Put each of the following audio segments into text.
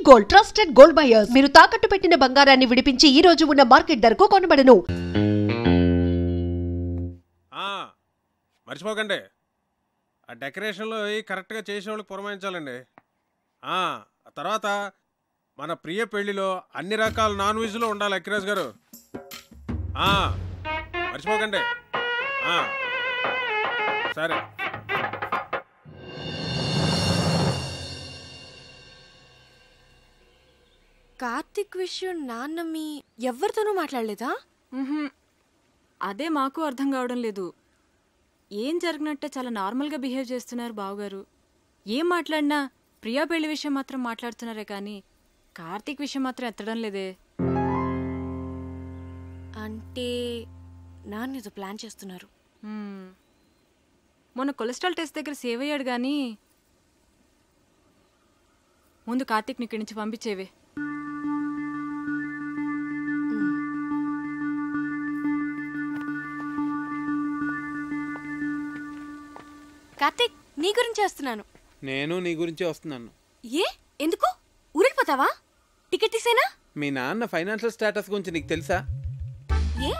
Gold, trusted gold buyers. మీరు తాకట్టు పెట్టిన బంగారాన్ని విడిపించి ఈ రోజు ఉన్న మార్కెట్ ధరకు కొనబడను. మర్చిపోకండి, ఆ డెకరేషన్లో కరెక్ట్గా చేసే వాళ్ళకి పురమాయించాలండి. ఆ తర్వాత మన ప్రియ పెళ్లిలో అన్ని రకాల నాన్ వెజ్లో ఉండాలి అక్కిరాజ్ గారు. మర్చిపోకండి. సరే. కార్తిక్ విషయం నాన్న మీ ఎవరితోనూ మాట్లాడలేదా? అదే మాకు అర్థం కావడం లేదు. ఏం జరిగినట్టే చాలా నార్మల్గా బిహేవ్ చేస్తున్నారు బావగారు. ఏం మాట్లాడినా ప్రియా పెళ్లి విషయం మాత్రం మాట్లాడుతున్నారే కానీ కార్తీక్ విషయం మాత్రం ఎత్తడం లేదే. అంటే నాన్న ఏదో ప్లాన్ చేస్తున్నారు. మొన్న కొలెస్ట్రాల్ టెస్ట్ దగ్గర సేవ్ అయ్యాడు కానీ ముందు కార్తీక్ని ఇక్కడి నుంచి పంపించేవే. కార్తీక్, నీ గురించి వస్తున్నాను. నేను నీ గురించే వస్తున్నాను. ఏ ఎందుకు ఊరిపోతావా? టికెట్ తీసేనా? మీ నాన్న ఫైనాన్షియల్ స్టేటస్ గురించి నీకు తెలుసా? ఏ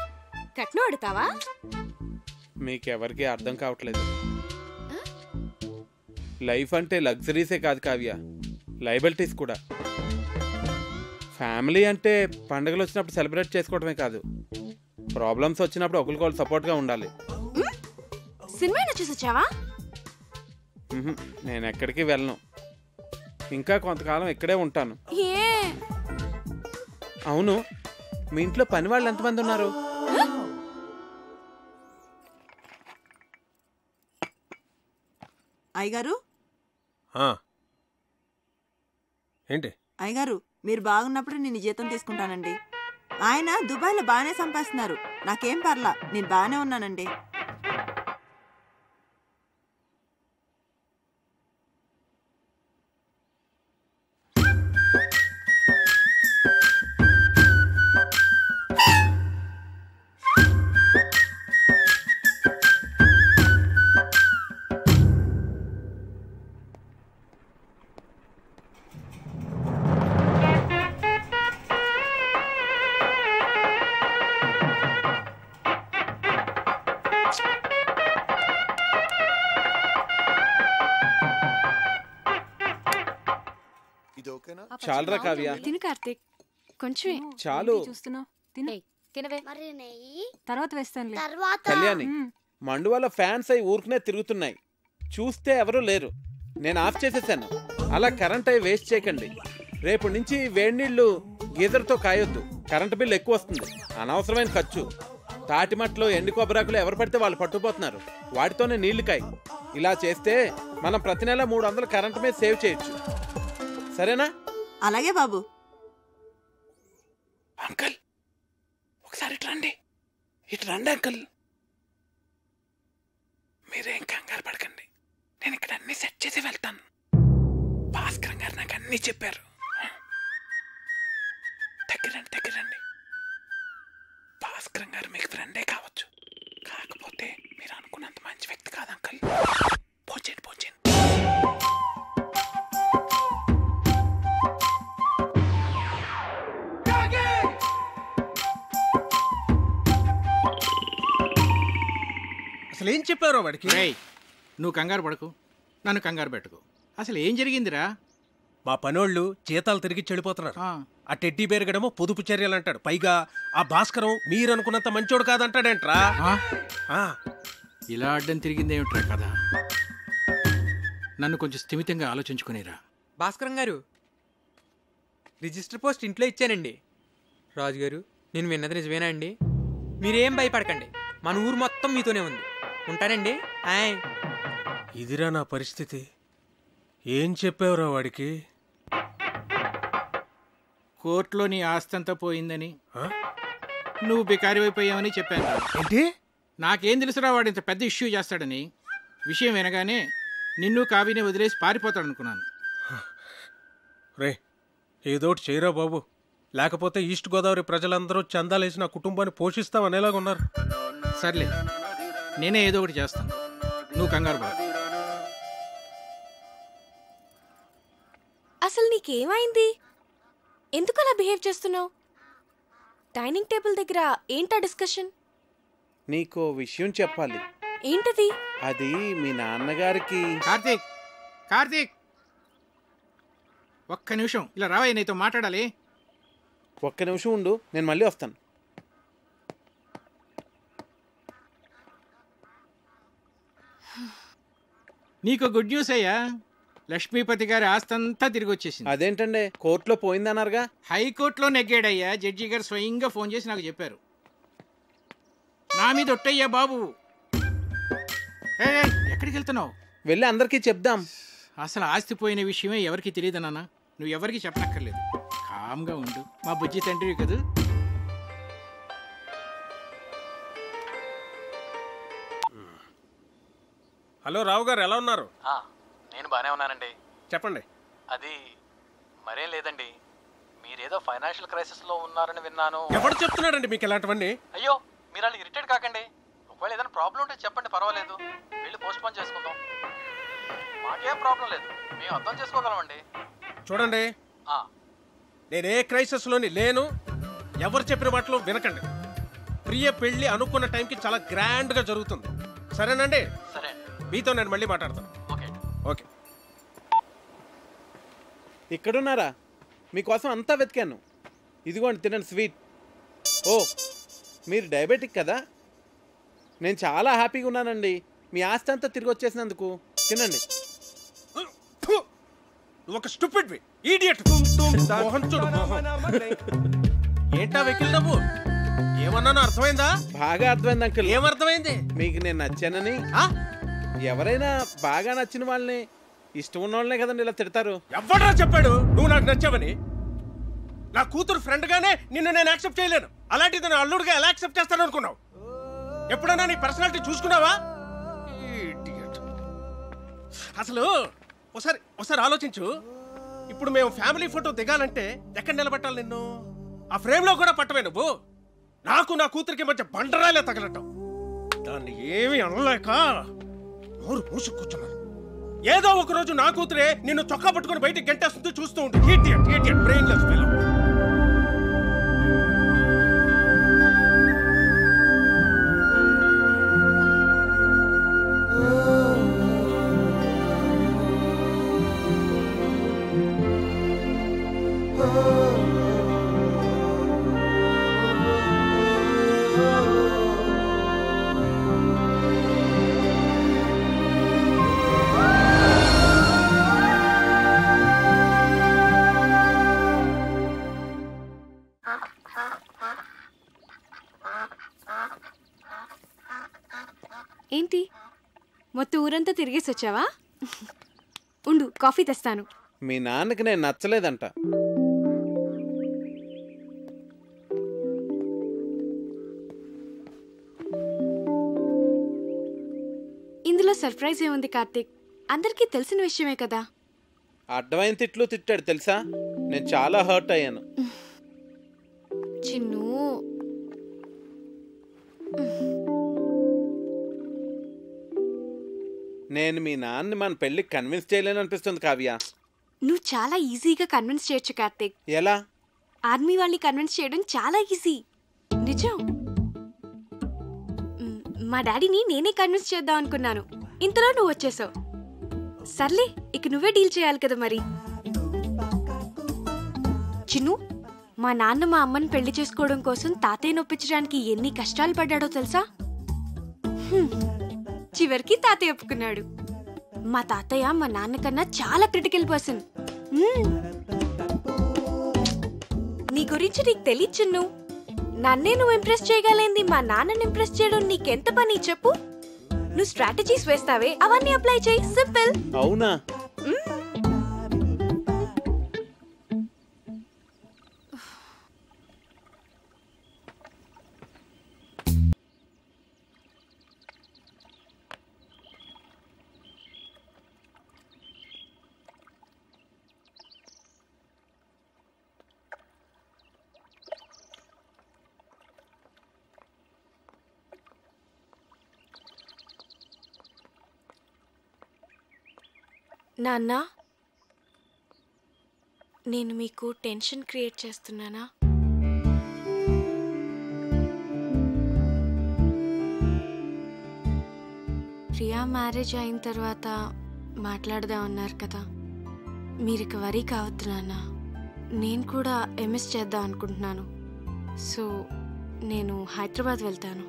కట్నం అడుగుతావా? మీకెవరికి అర్థం కావట్లేదు. లైఫ్ అంటే లగ్జరీసే కాదు కావ్య, లయబిలిటీస్ కూడా. ఫ్యామిలీ అంటే పండుగలు వచ్చినప్పుడు సెలబ్రేట్ చేసుకోవడమే కాదు, ప్రాబ్లమ్స్ వచ్చినప్పుడు ఒకరికొకరు సపోర్ట్గా ఉండాలి. సినిమా చూసి వచ్చావా? నేను ఎక్కడికి వెళ్ళను, ఇంకా కొంతకాలం ఇక్కడే ఉంటాను. అవును, మీ ఇంట్లో పని వాళ్ళు ఎంతమంది ఉన్నారు? అయ్యగారు, ఏంటి అయ్యగారు, మీరు బాగున్నప్పుడు నేను జీతం తీసుకుంటానండి. ఆయన దుబాయ్లో బాగానే సంపాదిస్తున్నారు, నాకేం పర్లా, నేను బాగానే ఉన్నానండి. చాలురా కావ్య, తిను కార్తీక్, కొంచెం చాలు. చూస్తున్నావు, తిను. తర్వాత వేస్తాను. కళ్యాణి, మండువాల ఫ్యాన్స్ అయి ఊరుకునే తిరుగుతున్నాయి, చూస్తే ఎవరూ లేరు. నేను ఆఫ్ చేసేసాను. అలా కరెంట్ అయి వేస్ట్ చేయకండి. రేపు నుంచి వేడి నీళ్లు గీజర్తో కాయొద్దు, కరెంటు బిల్లు ఎక్కువ వస్తుంది, అనవసరమైన ఖర్చు. తాటిమట్లో ఎండు కొబ్బరాకులు ఎవరు పడితే వాళ్ళు పట్టుకుపోతున్నారు, వాటితోనే నీళ్లు కాయి. ఇలా చేస్తే మనం ప్రతి నెల 300 కరెంటు మీద సేవ్ చేయొచ్చు. సరేనా? అలాగే బాబు. అంకల్, ఒకసారి ఇటు రండి అంకల్. మీరేం కంగారు పడకండి, నేను ఇక్కడ అన్ని సెట్ చేసి వెళ్తాను. భాస్కర్ గారు నాకు అన్ని చెప్పారు. దగ్గరండి. భాస్కర్ గారు మీకు ఫ్రెండే కావచ్చు, కాకపోతే మీరు అనుకున్నంత మంచి వ్యక్తి కాదు అంకల్. పోచేయండి. అసలు ఏం చెప్పారో వాడికి? నువ్వు కంగారు పడకు, నన్ను కంగారు పెట్టుకో. అసలు ఏం జరిగిందిరా? మా పనోళ్ళు జీతాలు తిరిగి చెడిపోతున్నారు. ఆ టెడ్డీ బేరుగడమో పొదుపు చర్యలు అంటాడు, పైగా ఆ భాస్కరం మీరనుకున్నంత మంచోడు కాదంటాడేంట్రా. ఇలా అడ్డం తిరిగిందేమిట్రా కదా? నన్ను కొంచెం స్థిమితంగా ఆలోచించుకునేరా. భాస్కరం గారు, రిజిస్టర్ పోస్ట్ ఇంట్లో ఇచ్చానండి. రాజుగారు, నేను విన్నది నిజమేనా అండి? మీరేం భయపడకండి, మన ఊరు మొత్తం మీతోనే ఉంది. ఉంటానండి. ఇదిరా నా పరిస్థితి. ఏం చెప్పావురా వాడికి? కోర్టులో నీ ఆస్తంతా పోయిందని, నువ్వు బికారి అయిపోయావని చెప్పాను. ఏంటి? నాకేం తెలుసురా వాడు ఇంత పెద్ద ఇష్యూ చేస్తాడని. విషయం వినగానే నిన్ను కావిని వదిలేసి పారిపోతాడనుకున్నాను. రే, ఏదోటి చేయరా బాబు, లేకపోతే ఈస్ట్ గోదావరి ప్రజలందరూ చందాలేసి నా కుటుంబాన్ని పోషిస్తామనేలాగున్నారు. సర్లే, నేనే ఏదో ఒకటి చేస్తాను, నువ్వు కంగారు పడ. అసలు నీకేమైంది? ఎందుకు అలా బిహేవ్ చేస్తున్నావు? డైనింగ్ టేబుల్ దగ్గర ఏంటా డిస్కషన్? నీకో విషయం చెప్పాలి. ఏంటది? అది మీ నాన్నగారికి. కార్తీక్, కార్తీక్, ఒక్క నిమిషం ఇలా రావయ్య, నీతో మాట్లాడాలి. ఒక్క నిమిషం ఉండు, నేను మళ్ళీ వస్తాను. నీకు గుడ్ న్యూస్ అయ్యా, లక్ష్మీపతి గారి ఆస్తంతా తిరిగి వచ్చేసింది. అదేంటండి, కోర్టులో పోయిందన్నారుగా? హైకోర్టులో నెగ్గాడయ్యా. జడ్జి గారు స్వయంగా ఫోన్ చేసి నాకు చెప్పారు. నా మీద ఒట్టయ్యా బాబు. ఎక్కడికి వెళ్తున్నావు? వెళ్ళి అందరికీ చెప్దాం. అసలు ఆస్తి పోయిన విషయమే ఎవరికి తెలియదు నాన్న. నువ్వు ఎవరికి చెప్పనక్కర్లేదు, కామ్గా ఉండు. మా బుజ్జి తండ్రివి కదూ. హలో రావు గారు, ఎలా ఉన్నారు? నేను బాగానే ఉన్నానండి. చెప్పండి. అది మరేం లేదండి, మీరేదో ఫైనాన్షియల్ క్రైసిస్లో ఉన్నారని విన్నాను. ఎవరు చెప్తున్నాడండి మీకు ఇలాంటివన్నీ? అయ్యో, మీరు వాళ్ళు ఇరిటేట్ కాకండి. ఒకవేళ ఏదైనా ప్రాబ్లం ఉంటే చెప్పండి, పర్వాలేదు. వెళ్ళి పోస్ట్ పోన్ చేసుకుందాం. మాకేం ప్రాబ్లం లేదు, మేము అర్థం చేసుకోగలమండి. చూడండి, నేనే క్రైసిస్లోని లేను. ఎవరు చెప్పిన మాటలు వినకండి. ప్రియ పెళ్లి అనుకున్న టైంకి చాలా గ్రాండ్గా జరుగుతుంది. సరేనండి? సరే, మీతో నేను మళ్ళీ మాట్లాడతాను. Okay okay. ఇక్కడున్నారా? మీకోసం అంతా వెతికాను. ఇదిగోండి, తినండి స్వీట్. ఓ, మీరు డయాబెటిక్ కదా? నేను చాలా హ్యాపీగా ఉన్నానండి మీ ఆస్తి అంతా తిరిగి వచ్చేసినందుకు. తినండి. ఒక స్టూపిడ్ ఈడియట్. మోహన్ చూడు, ఏంటా వెకిల్ నవ్వు? ఏమన్నానో అర్థమైందా? బాగా అర్థమైంది అంకుల్. ఏమర్థమైంది? మీకు నేను నచ్చానని. ఎవరైనా బాగా నచ్చిన వాళ్ళని, ఇష్టం ఉన్న వాళ్ళనే కదండి ఇలా తిడతారు. ఎవడ్రా చెప్పాడు నువ్వు నాకు నచ్చావని? నా కూతురు ఫ్రెండ్ గానే నిన్ను నేను యాక్సెప్ట్ చేయలేను. అలాంటిది నా అల్లుడుగా ఎలా యాక్సెప్ట్ చేస్తాను అనుకున్నావు? ఎప్పుడైనా నీ పర్సనాలిటీ చూసుకున్నావా? అసలు ఒకసారి ఆలోచించు. ఇప్పుడు మేము ఫ్యామిలీ ఫోటో దిగాలంటే ఎక్కడ నిలబెట్టాలి నిన్ను? ఆ ఫ్రేమ్ లో కూడా పట్టవే నువ్వు. నాకు నా కూతురికి మధ్య బండరాలే తగలటం. దాన్ని ఏమీ అనలేక నోరు మూసు కూర్చున్నాను. ఏదో ఒక రోజు నా కూతురే నిన్ను చొక్కా పట్టుకుని బయటికి గంటేస్తుంది, చూస్తూ ఉంటే ఇడియట్ బ్రెయిన్లెస్ ఫెలో. ఏంటి, మొత్తం ఊరంతా తిరిగేసి వచ్చావా? ఉండు, కాఫీ తెస్తాను. మీ నాన్నకి నేను నచ్చలేదంట. ఇందులో సర్ప్రైజ్ ఏముంది కార్తీక్? అందరికీ తెలిసిన విషయమే కదా. అడ్డమైన తిట్లు తిట్టాడు తెలుసా? నేను చాలా హర్ట్ అయ్యాను. చిన్ను, నేను మీ నాన్నని మన పెళ్ళికి కన్విన్స్ చేయలేను అనిపిస్తుంది కావ్య. నువ్వు చాలా ఈజీగా కన్విన్స్ చేయొచ్చు కార్తీక్. ఎలా? ఆర్మీ వాళ్ళని కన్విన్స్ చేయడం చాలా ఈజీ. నిజం. మా డాడీని నేనే కన్విన్స్ చేద్దాం అనుకున్నాను, ఇంతలో నువ్వు వచ్చేసావు. సర్లే, ఇక నువ్వే డీల్ చేయాలి కదా మరి. చిన్ను, మా నాన్న మా అమ్మని పెళ్లి చేసుకోవడం కోసం తాతయ్య నొప్పించడానికి ఎన్ని కష్టాలు పడ్డాడో తెలుసా? చివరికి తాతయ్య ఒప్పుకున్నాడు. మా తాతయ్య మా నాన్నకన్నా చాలా క్రిటికల్ పర్సన్. నీ గురించి నీకు తెలియదు చిన్ను. నన్నే నువ్వు ఇంప్రెస్ చేయగలేంది మా నాన్నని ఇంప్రెస్ చేయడం నీకెంత పని చెప్పు. నువ్వు స్ట్రాటజీస్ వేస్తావే, అవన్నీ అప్లై చేయి. సింపుల్. అవునా? నాన్న, నేను మీకు టెన్షన్ క్రియేట్ చేస్తున్నానా? ప్రియా మ్యారేజ్ అయిన తర్వాత మాట్లాడదాం అన్నారు కదా, మీరు ఇక వరీ కావద్దు నాన్న. నేను కూడా ఎంఎస్ చేద్దాం అనుకుంటున్నాను. సో నేను హైదరాబాద్ వెళ్తాను.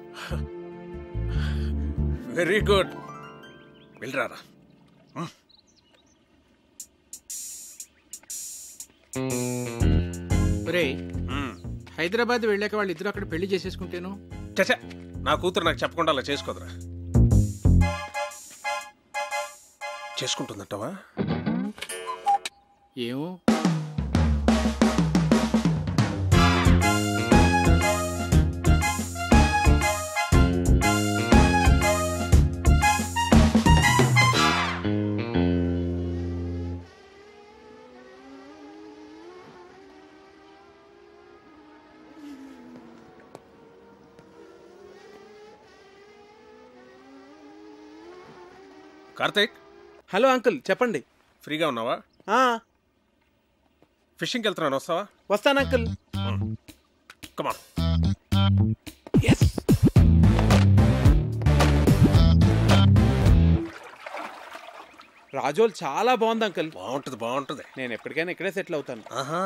Very good, వెళ్ళరారా. హైదరాబాద్ వెళ్ళాక వాళ్ళిద్దరు అక్కడ పెళ్లి చేసేసుకుంటేను. చచ్చా, నా కూతురు నాకు చెప్పకుండా అలా చేసుకోదురా. చేసుకుంటుందంటావా? ఏమో. కార్తీక్, హలో అంకుల్, చెప్పండి. ఫ్రీగా ఉన్నావా? ఫిషింగ్కి వెళ్తున్నాను, వస్తావా? వస్తాను అంకుల్. కమా. రాజోల్ చాలా బాగుంది అంకుల్. బాగుంటుంది. నేను ఎప్పటికైనా ఇక్కడే సెటిల్ అవుతాను. ఆహా.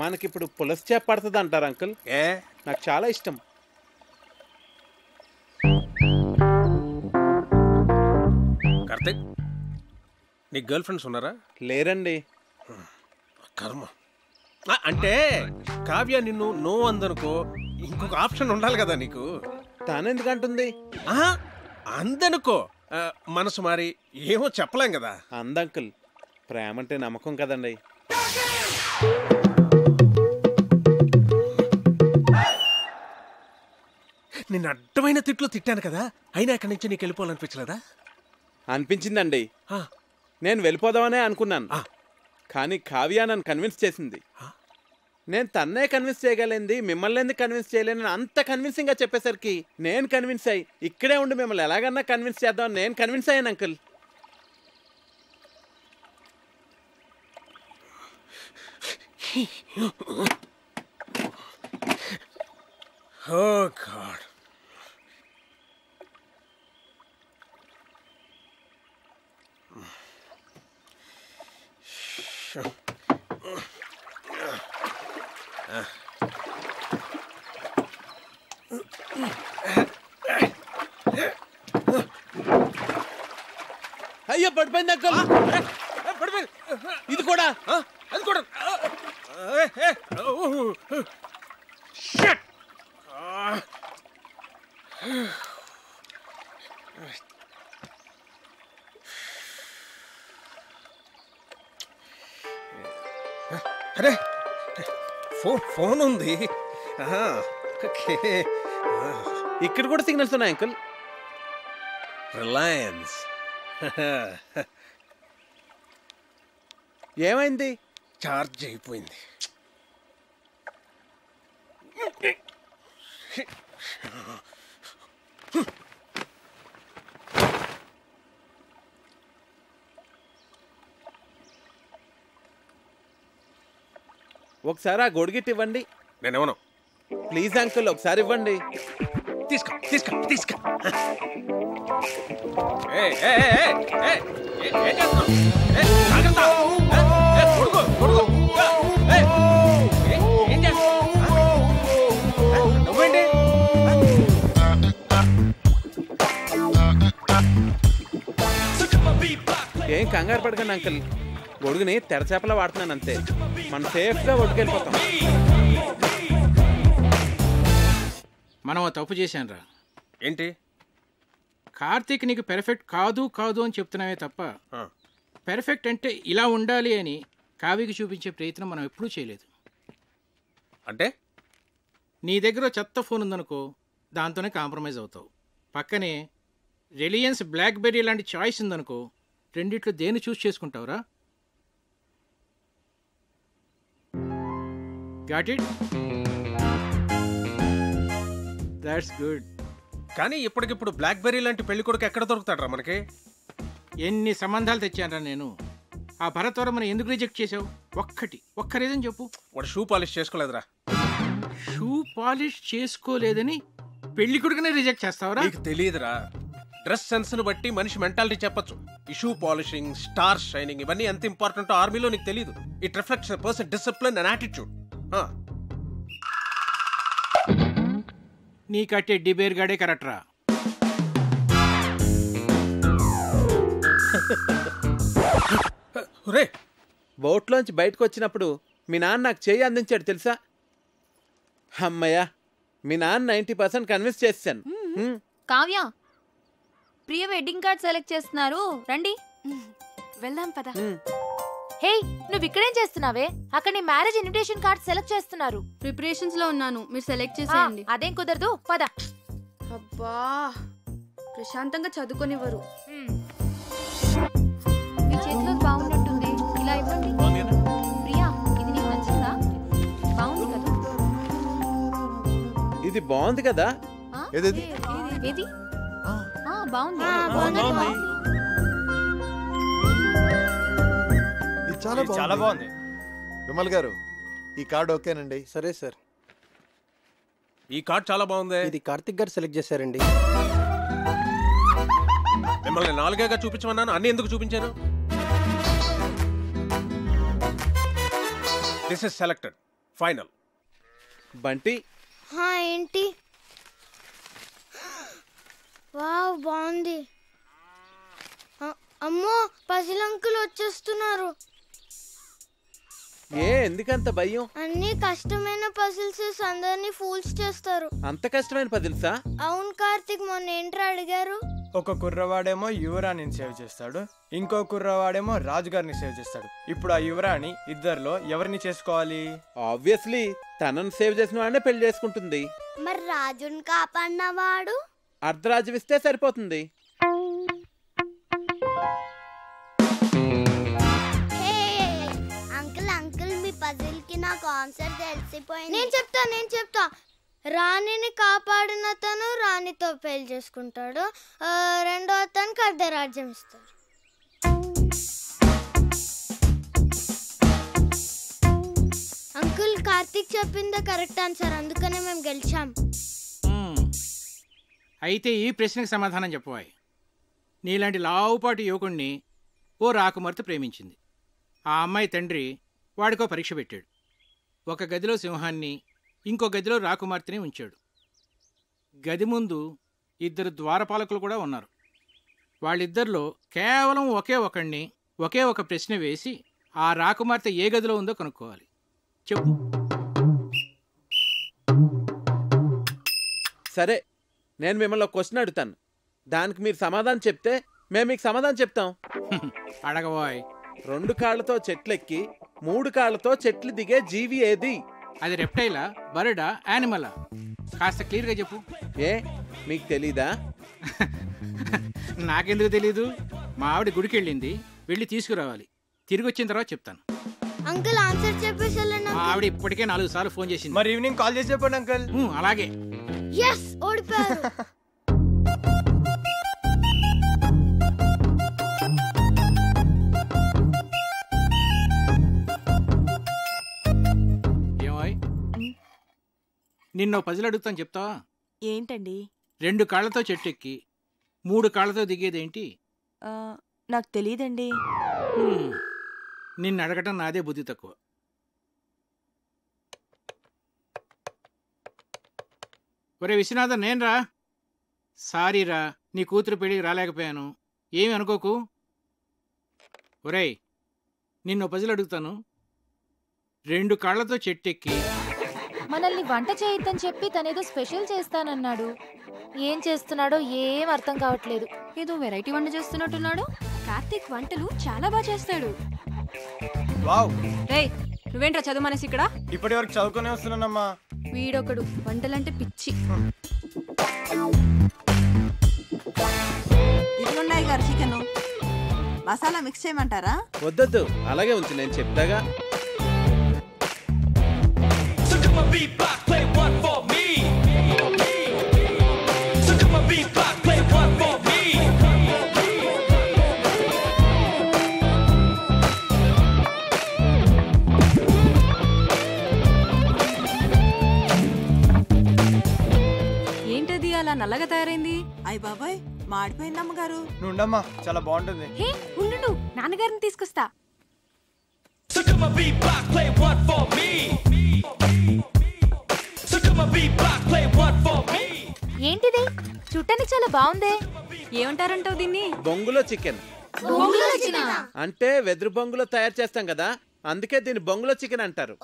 మనకిప్పుడు పులస చేప పడుతుంది అంటారు అంకుల్. నాకు చాలా ఇష్టం. కార్తీక్, నీకు గర్ల్ ఫ్రెండ్స్ ఉన్నారా? లేరండి. కర్మ. అంటే కావ్య నిన్ను నో అందనుకో, ఇంకొక ఆప్షన్ ఉండాలి కదా నీకు. తానెందుకంటుంది? అందనుకో, మనసు మారి ఏమో చెప్పలేం కదా. అందంకుల్, ప్రేమ అంటే నమ్మకం కదండి. నిన్ను అడ్డమైన తిట్లు తిట్టాను కదా, అయినా ఇక్కడి నుంచి నీకు వెళ్ళిపోవాలనిపించలేదా? అనిపించిందండి. నేను వెళ్ళిపోదామనే అనుకున్నాను, కానీ కావ్య నన్ను కన్విన్స్ చేసింది. నేను తన్నే కన్విన్స్ చేయగలిగింది, మిమ్మల్ని ఎందుకు కన్విన్స్ చేయలేను అంత కన్విన్సింగ్గా చెప్పేసరికి నేను కన్విన్స్ అయ్యి ఇక్కడే ఉండి మిమ్మల్ని ఎలాగన్నా కన్విన్స్ చేద్దామని నేను కన్విన్స్ అయ్యాను అంకుల్. Oh God. అయ్యో, పడిపోయింది అంకుల్. ఇది కూడా, అది కూడా. అరే, ఫోన్ ఉంది. ఇక్కడ కూడా సిగ్నల్స్ ఉన్నాయి అంకుల్. రిలయన్స్. ఏమైంది? చార్జ్ అయిపోయింది. ఒకసారి ఆ గొడుగిట్ ఇవ్వండి. నేనేమను? ప్లీజ్ అంకుల్, ఒకసారి ఇవ్వండి. తీసుకో తీసుకో తీసుకో. ఏం కంగారు పడకండి అంకుల్, గొడుగుని తెరచేపలా వాడుతున్నాను అంతే. మనం సేఫ్గా ఒడ్డుకెళ్ళిపోతాం. మనం తప్పు చేశానురా. ఏంటి? కార్తీక్ నీకు పెర్ఫెక్ట్ కాదు కాదు అని చెప్తున్నావే తప్ప పెర్ఫెక్ట్ అంటే ఇలా ఉండాలి అని కావ్యకి చూపించే ప్రయత్నం మనం ఎప్పుడూ చేయలేదు. అంటే నీ దగ్గర చెత్త ఫోన్ ఉందనుకో, దాంతోనే కాంప్రమైజ్ అవుతావు. పక్కనే రిలయన్స్ బ్లాక్బెర్రీ లాంటి చాయిస్ ఉందనుకో, రెండిట్లో దేన్ని చూస్ చేసుకుంటావురా? Got it? That's good. కానీ ఇప్పటికిప్పుడు బ్లాక్బెర్రీ లాంటి పెళ్లి కొడుకు ఎక్కడ దొరుకుతాడరా మనకి? ఎన్ని సంబంధాలు తెచ్చానరా నేను. ఆ భరత్ వర్మని ఎందుకు రిజెక్ట్ చేసావు? ఒక్క రీజన్ చెప్పు. వాడు షూ పాలిష్ చేసుకోలేదురా. షూ పాలిష్ చేసుకోలేదని పెళ్లి కొడుకునే రిజెక్ట్ చేస్తావరా? నీకు తెలియదురా, డ్రెస్ సెన్స్ ను బట్టి మనిషి మెంటాలిటీ చెప్పొచ్చు. ఈ షూ పాలిషింగ్, స్టార్ షైనింగ్ ఇవన్నీ ఎంత ఇంపార్టెంట్ ఆర్మీలో నీకు తెలియదు. It reflects person discipline and attitude. నీ కట్టే డిబేర్ గాడే కరెక్ట్ రా. బోట్లోంచి బయటకు వచ్చినప్పుడు మీ నాన్న నాకు చేయి అందించాడు తెలుసా? అమ్మయ్య, మీ నాన్న 90% కన్విన్స్ చేశాను. కావ్య, ప్రియ వెడ్డింగ్ కార్డ్ సెలెక్ట్ చేస్తున్నారు, రండి వెళ్దాం పద. హే, నువ్వు ఇక్కడేం చేస్తున్నావే? అక్కడ నీ మ్యారేజ్ ఇన్విటేషన్ కార్డ్ సెలెక్ట్ చేస్తున్నారు. ప్రిపరేషన్స్ లో ఉన్నాను, మీరు సెలెక్ట్ చేసేయండి. అదేం కుదరదు, పద. అబ్బా, ప్రశాంతంగా చదువుకొనివ్వరు. మీ చేతిలో బాగున్నట్టుంది, ఇలా ఇవ్వండి. ప్రియా, ఇది నీకు నచ్చిందా? బాగుంది కదా? ఇది బాగుంది కదా? ఏది? బాగుంది. చాలా బాగుంది. విమల్ గారు, ఈ కార్డ్ ఓకేనండి? సరే సార్. ఈ కార్డ్ చాలా బాగుంది. ఇది కార్తిక్ గారు సెలెక్ట్ చేశారండి. మిమ్మల్ని 4గా చూపించమన్నాను, అన్ని ఎందుకు చూపించాను? This is selected, final. Bunty ఏంటి? వావ్, బాగుంది. అమ్మో, పజిల్ అంకుల్ వచ్చేస్తున్నారు. ఎందుకంత భయం? అన్ని కష్టమైన పజిల్స్ అందరినీ ఫూల్స్ చేస్తారు. అంత కష్టమైన పజిల్సా? అవును కార్తిక్, మొన్న ఏంట్రా అడిగారు? ఒక కుర్రవాడేమో యువరాణిని సేవ్ చేస్తాడు, ఇంకో కుర్రవాడేమో రాజుగారిని సేవ్ చేస్తాడు. ఇప్పుడు ఆ యువరాణి ఇద్దరిలో ఎవరిని చేసుకోవాలి? ఆబ్వియస్లీ తనను సేవ్ చేసిన వాడినే పెళ్లి చేసుకుంటుంది. మరి రాజుని కాపాడినవాడు? అర్ధరాజ్యం ఇస్తే సరిపోతుంది. పజిల్ కి నాకు ఆన్సర్ తెలిసిపోయింది. నేను చెప్తా. రాణిని కాపాడిన అతను రాణితో పెళ్లి చేసుకుంటాడు, రెండో అతనికి అర్ధరాజ్యం ఇస్తాడు. అంకుల్, కార్తిక్ చెప్పిందే కరెక్ట్ ఆన్సర్, అందుకనే మేము గెలిచాం. అయితే ఈ ప్రశ్నకు సమాధానం చెప్పవాయి. నీలాంటి లావుపాటి యువకుణ్ణి ఓ రాకుమార్తె ప్రేమించింది. ఆ అమ్మాయి తండ్రి వాడికో పరీక్ష పెట్టాడు. ఒక గదిలో సింహాన్ని, ఇంకో గదిలో రాకుమార్తెని ఉంచాడు. గది ముందు 2 ద్వారపాలకులు కూడా ఉన్నారు. వాళ్ళిద్దరిలో కేవలం ఒకే ఒక ప్రశ్న వేసి ఆ రాకుమార్తె ఏ గదిలో ఉందో కనుక్కోవాలి. చెప్పు. సరే, నేను మిమ్మల్ని ఒక క్వశ్చన్ అడుగుతాను, దానికి మీరు సమాధానం చెప్తే మేము మీకు సమాధానం చెప్తాం. అడగబోయ్. 2 కాళ్ళతో చెట్లెక్కి 3 కాళ్ళతో చెట్లు దిగే జీవి ఏది? అది రెప్టైలా, బర్డా, యానిమలా? కాస్త క్లియర్గా చెప్పు. మీకు తెలీదా? నాకెందుకు తెలీదు? మా ఆవిడ గుడికి వెళ్ళింది, వెళ్ళి తీసుకురావాలి. తిరిగి వచ్చిన తర్వాత చెప్తాను. అంకుల్, ఆన్సర్ చెప్పేసి మా ఆవిడ ఇప్పటికే 4 సార్లు ఫోన్ చేసింది. మరి ఈవినింగ్ కాల్ చేసి చెప్పండి అంకుల్. అలాగే. ఓడిపోయారు. నిన్నో పజిల్ అడుగుతాను, చెప్తావా? ఏంటండి? 2 కాళ్ళతో చెట్టెక్కి 3 కాళ్ళతో దిగేదేంటి? నాకు తెలియదండి. నిన్ను అడగటం నాదే బుద్ధి తక్కువ. ఒరే విశ్వనాథన్, నేనురా. సారీరా, నీ కూతురు పెళ్ళికి రాలేకపోయాను, ఏమి అనుకోకు. ఒరేయ్, నిన్ను పజిల్ అడుగుతాను. 2 కాళ్ళతో చెట్టెక్కి మనల్ని వంట చేయొద్దని చెప్పి తనేదో స్పెషల్ చేస్తానన్నాడు. ఏం చేస్తున్నాడో ఏం అర్థం కావట్లేదు. ఏదో వెరైటీ వంట చేస్తున్నట్టున్నాడు. కార్తీక్ వంటలు చాలా బాగా చేస్తాడు. వావ్. రేయ్, నువ్వేంట్రా చదువు మానేసి ఇక్కడ? ఇప్పటి వరకు చదువుకునే వస్తున్నానమ్మా. వీడొకడు వంటలంటే పిచ్చి. ఇదిగున్నాయి గారు చికెన్. మసాలా మిక్స్ చేయమంటారా? వద్దొద్దు, అలాగే ఉంచు, నేను చెప్తాగా. నల్లగా తయారైంది. అయ్య బాబాయ్ మాడిపోయింది అమ్మగారు. నుండమ్మా, చాలా బాగుంటుంది. హే ఉండు, నాన్నగారిని తీసుకొస్తా. ఏంటిది చూడటానికి చాలా బాగుందే. ఏమంటారంటావు దీన్ని? బొంగులో చికెన్. అంటే వెదురు బొంగులో తయారు చేస్తాం కదా, అందుకే దీన్ని బొంగులో చికెన్ అంటారు.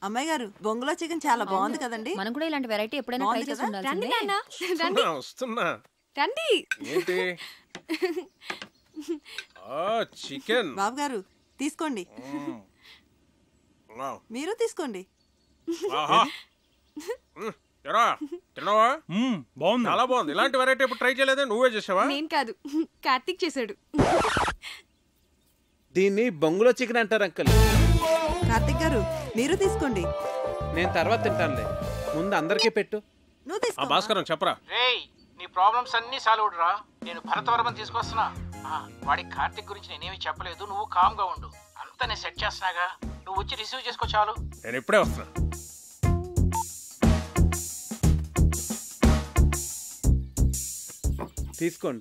అమ్మాయి గారు బొంగులో చికెన్ చాలా బాగుంది కదండి. మనం కూడా ఇలాంటి వెరైటీ ఎప్పుడైనా ట్రై చేసి ఉండాల్సిందే. వస్తున్నా. రండి. ఏంటి? చికెన్. బాబు గారు తీసుకోండి. మీరు తీసుకోండి. తిన్నావా? బాగుంది, చాలా బాగుంది. ఇలాంటి వెరైటీ ఎప్పుడు ట్రై చేయలేదే? నువ్వే చేసావా? నేను కాదు, కార్తీక్ చేశాడు. దీన్ని బొంగులో చికెన్ అంటారు అంకుల్. కార్తీక్ గారు మీరు తీసుకోండి. నేను తర్వాత తింటానులే, ముందు అందరికీ పెట్టు. నువ్వు తీసుకో. భాస్కరం చెప్పరా. రేయ్, నీ ప్రాబ్లమ్స్ అన్ని సాల్వ్ రా. నేను భరతవర్మని తీసుకొస్తున్నా. వాడి కార్తిక్ గురించి నేనేమి చెప్పలేదు, నువ్వు కామ్ గా ఉండు. అంతా నేను సెట్ చేస్తున్నాగా, నువ్వు వచ్చి రిసీవ్ చేసుకో చాలు. నేను ఇప్పుడే వస్తున్నా. తీసుకోండి.